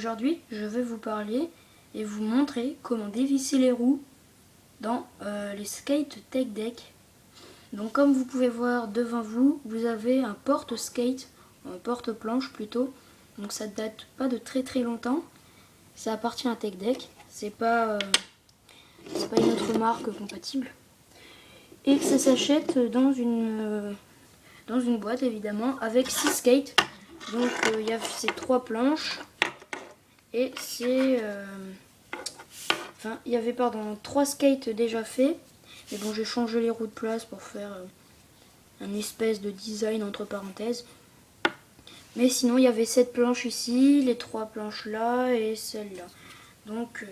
Aujourd'hui, je vais vous parler et vous montrer comment dévisser les roues dans les skate tech deck. Donc comme vous pouvez voir devant vous, vous avez un porte-skate, un porte-planche plutôt. Donc ça date pas de très longtemps. Ça appartient à Tech Deck. C'est pas une autre marque compatible. Et ça s'achète dans une boîte évidemment avec 6 skates. Donc il y a ces 3 planches. Et c'est... Enfin, il y avait 3 skates déjà faits. Mais bon, j'ai changé les roues de place pour faire un espèce de design entre parenthèses. Mais sinon, il y avait cette planche ici, les 3 planches là et celle-là. Donc,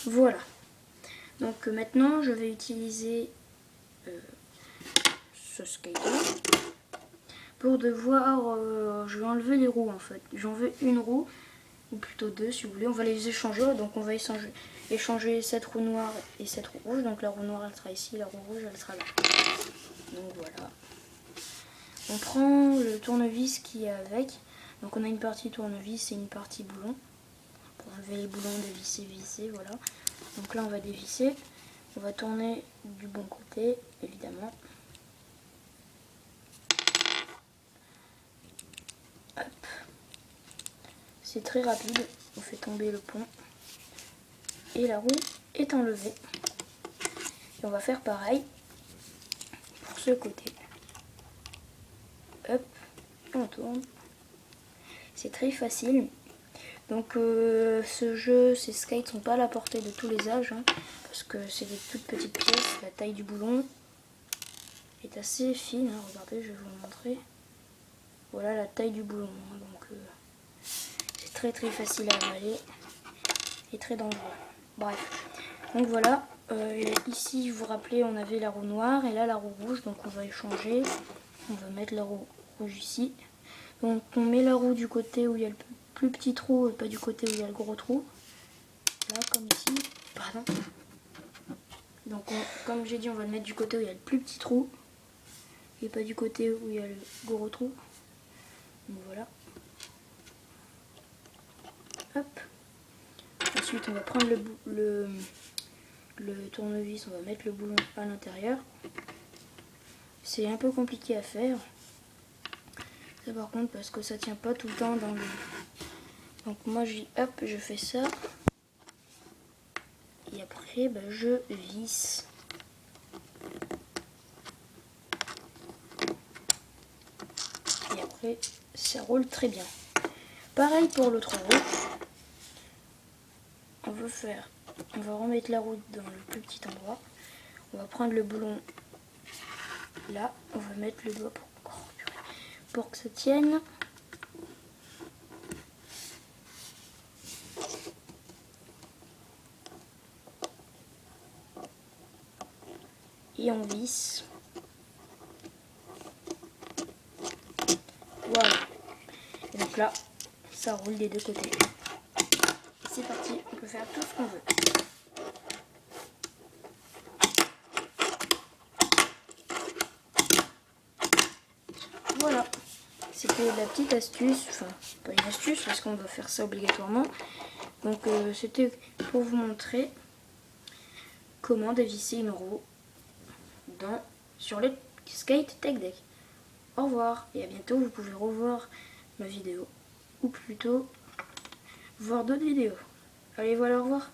voilà. Donc maintenant, je vais utiliser ce skate-là pour devoir... je vais enlever les roues en fait. J'en veux une roue, ou plutôt 2 si vous voulez. On va les échanger, donc on va échanger cette roue noire et cette roue rouge. Donc la roue noire, elle sera ici, la roue rouge, elle sera là. Donc voilà. On prend le tournevis qui est avec. Donc on a une partie tournevis et une partie boulon. Pour enlever les boulons, dévisser, voilà. Donc là on va dévisser. On va tourner du bon côté, évidemment. Hop. C'est très rapide. On fait tomber le pont. Et la roue est enlevée. Et on va faire pareil pour ce côté. Hop, on tourne. C'est très facile. Donc ce jeu, ces skates sont pas à la portée de tous les âges, hein, parce que c'est des toutes petites pièces. La taille du boulon est assez fine, hein. Regardez, je vais vous le montrer. Voilà la taille du boulon, hein. Donc c'est très facile à avaler et très dangereux. Bref, donc voilà. Ici, vous vous rappelez, on avait la roue noire et là la roue rouge, donc on va échanger. On va mettre la roue rouge ici. Donc on met la roue du côté où il y a le plus petit trou et pas du côté où il y a le gros trou. Là, comme ici. Pardon. Donc comme j'ai dit, on va le mettre du côté où il y a le plus petit trou et pas du côté où il y a le gros trou. Donc voilà. Hop. Ensuite, on va prendre le tournevis, on va mettre le boulon à l'intérieur. C'est un peu compliqué à faire. Ça par contre parce que ça tient pas tout le temps dans le... Donc moi je fais ça. Et après je visse. Et après ça roule très bien. Pareil pour l'autre roue. On va remettre la roue dans le plus petit endroit. On va prendre le boulon là. On va mettre le doigt pour que ça tienne. Et on visse. Voilà. Et donc là, ça roule des deux côtés. C'est parti, on peut faire tout ce qu'on veut. Voilà. C'était la petite astuce, enfin pas une astuce parce qu'on doit faire ça obligatoirement. Donc c'était pour vous montrer comment dévisser une roue sur le skate tech deck. Au revoir et à bientôt. Vous pouvez revoir ma vidéo ou plutôt voir d'autres vidéos. Allez, voilà, au revoir.